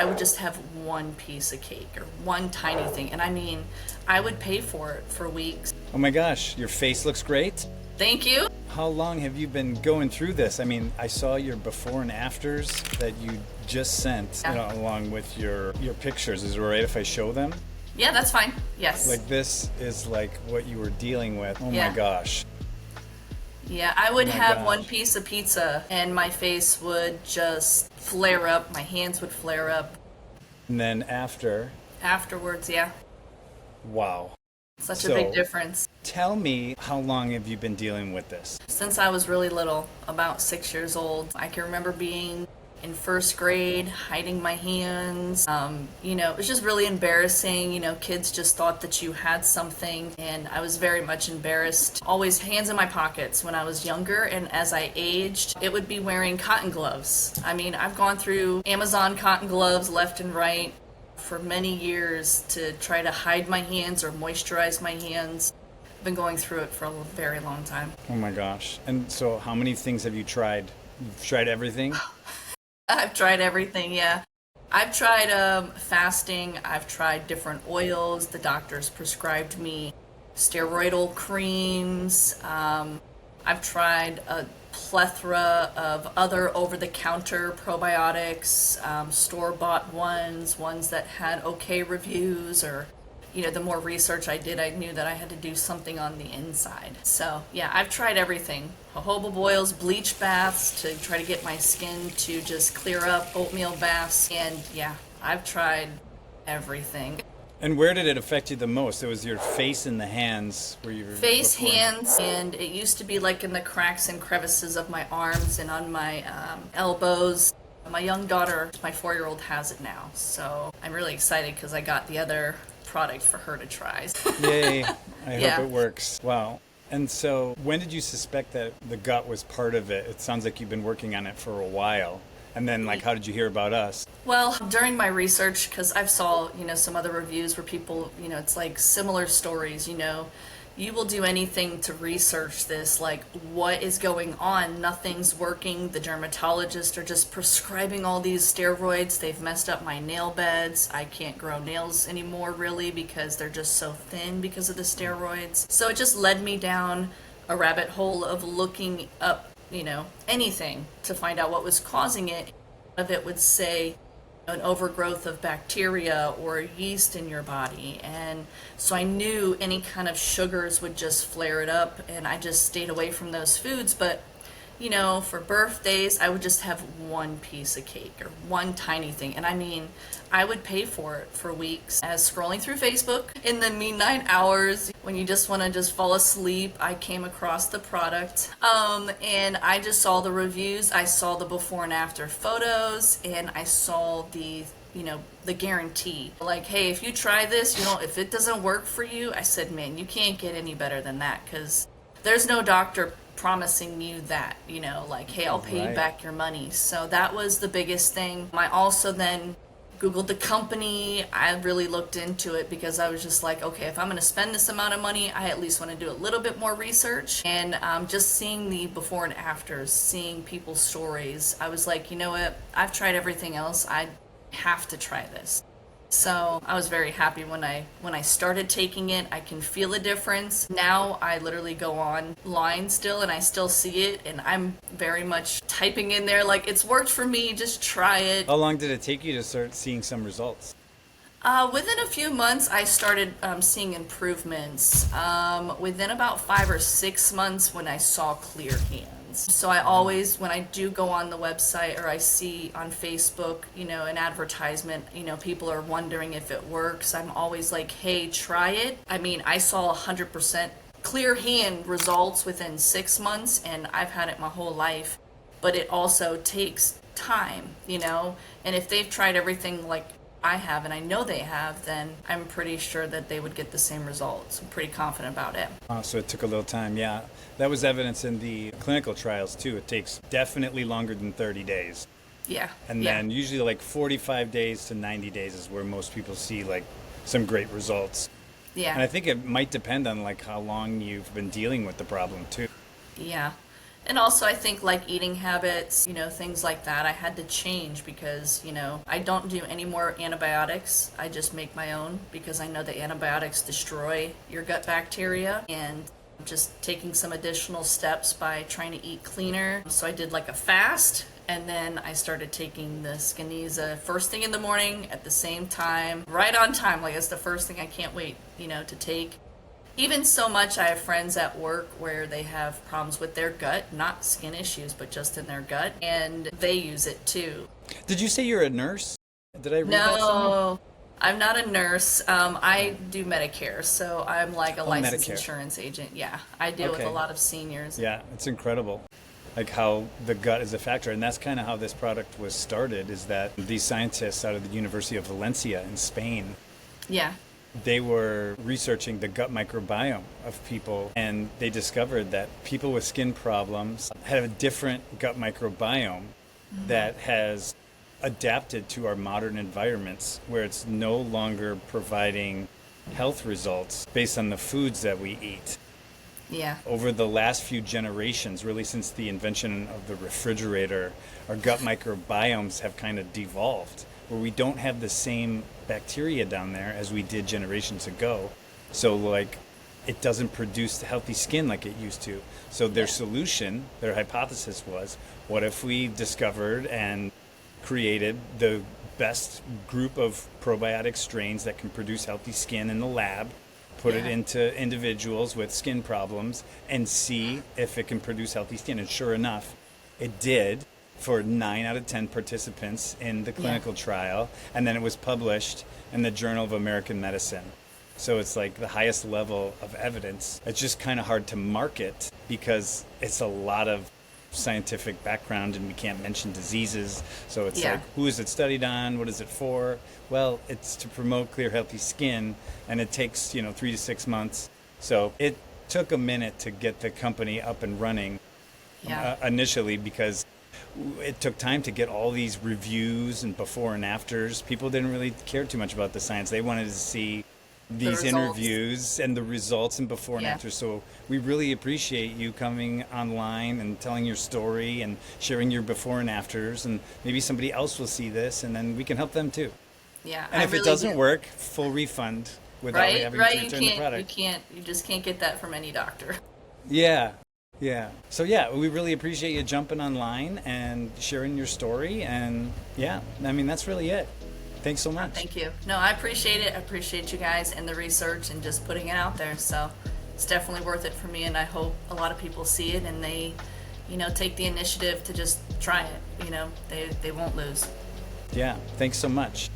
I would just have one piece of cake or one tiny thing. And I mean, I would pay for it for weeks. Oh my gosh, your face looks great. Thank you. How long have you been going through this? I mean, I saw your before and afters that you just sent, along with your pictures. Is it all right if I show them? Yeah, that's fine. Yes. Like this is like what you were dealing with. Oh Yeah. my gosh. Yeah, I would Oh my have gosh. one piece of pizza and my face would just flare up. My hands would flare up And then afterwards. Yeah, wow. such a So- big difference. Tell me, how long have you been dealing with this? Since I was really little, about 6 years old, I can remember being in first grade, hiding my hands. It was just really embarrassing. Kids just thought that you had something, and I was very much embarrassed. Always hands in my pockets when I was younger, and as I aged, it would be wearing cotton gloves. I mean, I've gone through Amazon cotton gloves left and right for many years to try to hide my hands or moisturize my hands. I've been going through it for a very long time. Oh my gosh. And so how many things have you tried? You've tried everything? I've tried everything, yeah. I've tried fasting. I've tried different oils. The doctors prescribed me steroidal creams. I've tried a plethora of other over-the-counter probiotics, store-bought ones that had okay reviews, or the more research I did, I knew that I had to do something on the inside. So, yeah, I've tried everything. Jojoba boils, bleach baths to try to get my skin to just clear up, oatmeal baths, and yeah, I've tried everything. And where did it affect you the most? It was your face and the hands where you were Face, before. hands, and it used to be like in the cracks and crevices of my arms and on my elbows. My young daughter, my 4-year-old, has it now, so I'm really excited because I got the other product for her to try. Yay. I Yeah. hope it works. Wow. And so when did you suspect that the gut was part of it? It sounds like you've been working on it for a while. And then, like, how did you hear about us? Well, during my research, because I've saw, some other reviews where people, it's like similar stories, you will do anything to research this, like what is going on, nothing's working, the dermatologists are just prescribing all these steroids, they've messed up my nail beds, I can't grow nails anymore really because they're just so thin because of the steroids. So it just led me down a rabbit hole of looking up, anything to find out what was causing it. Of it would say an overgrowth of bacteria or yeast in your body, and so I knew any kind of sugars would just flare it up, and I just stayed away from those foods. But for birthdays, I would just have one piece of cake or one tiny thing. And I mean, I would pay for it for weeks. As scrolling through Facebook in the midnight hours, when you just want to just fall asleep, I came across the product. And I just saw the reviews. I saw the before and after photos, and I saw the guarantee. Like, hey, if you try this, if it doesn't work for you, I said, man, you can't get any better than that, because there's no doctor promising you that, like, hey, I'll pay you Right. back your money. So that was the biggest thing. I also then Googled the company. I really looked into it because I was just like, okay, if I'm going to spend this amount of money, I at least want to do a little bit more research. And just seeing the before and afters, seeing people's stories, I was like, you know what? I've tried everything else. I have to try this. So I was very happy when I started taking it. I can feel a difference. Now I literally go online still and I still see it, and I'm very much typing in there like, it's worked for me, just try it. How long did it take you to start seeing some results? Within a few months, I started seeing improvements. Within about 5 or 6 months, when I saw clear hands. So I always, when I do go on the website or I see on Facebook, an advertisement, people are wondering if it works. I'm always like, hey, try it. I mean, I saw 100% clear hand results within 6 months, and I've had it my whole life. But it also takes time, and if they've tried everything like I have, and I know they have, then I'm pretty sure that they would get the same results. I'm pretty confident about it. So it took a little time, yeah. That was evidence in the clinical trials, too. It takes definitely longer than 30 days. Yeah. And yeah. then usually like 45 days to 90 days is where most people see like some great results. Yeah. And I think it might depend on like how long you've been dealing with the problem, too. Yeah. And also, I think like eating habits, things like that, I had to change because, I don't do any more antibiotics. I just make my own because I know that antibiotics destroy your gut bacteria, and just taking some additional steps by trying to eat cleaner. So I did like a fast, and then I started taking the Skinesa first thing in the morning at the same time, right on time. Like it's the first thing I can't wait, to take. Even so much, I have friends at work where they have problems with their gut, not skin issues, but just in their gut, and they use it too. Did you say you're a nurse? Did I read that somewhere? No, I'm not a nurse. I do Medicare, so I'm like a licensed Medicare. insurance agent. Yeah, I deal with Okay. a lot of seniors. Yeah, it's incredible. Like how the gut is a factor. And that's kind of how this product was started, is that these scientists out of the University of Valencia in Spain, Yeah, they were researching the gut microbiome of people, and they discovered that people with skin problems have a different gut microbiome that has adapted to our modern environments, where it's no longer providing health results based on the foods that we eat. yeah, Over the last few generations, really since the invention of the refrigerator, our gut microbiomes have kind of devolved, where we don't have the same bacteria down there as we did generations ago. So like it doesn't produce healthy skin like it used to. So their solution, their hypothesis was, what if we discovered and created the best group of probiotic strains that can produce healthy skin in the lab, put it Yeah. into individuals with skin problems, and see if it can produce healthy skin. And sure enough, it did for 9 out of 10 participants in the clinical trial. And then it was published in the Journal of American Medicine. So it's like the highest level of evidence. It's just kind of hard to market because it's a lot of scientific background and we can't mention diseases. So it's Yeah. like, who is it studied on? What is it for? Well, it's to promote clear, healthy skin, and it takes, 3 to 6 months. So it took a minute to get the company up and running yeah. initially, because it took time to get all these reviews and before and afters. People didn't really care too much about the science. They wanted to see these results. interviews and the results and before and Yeah. after. So we really appreciate you coming online and telling your story and sharing your before and afters, and maybe somebody else will see this and then we can help them too. Yeah, And I if it really doesn't do. work, full refund without Right, having right. to You return the can't, product. you just can't get that from any doctor. Yeah. Yeah. So yeah, we really appreciate you jumping online and sharing your story, and yeah, I mean that's really it. Thanks so much. Thank you. No, I appreciate it. I appreciate you guys and the research and just putting it out there. So it's definitely worth it for me, and I hope a lot of people see it and they, take the initiative to just try it. They won't lose. Yeah, thanks so much.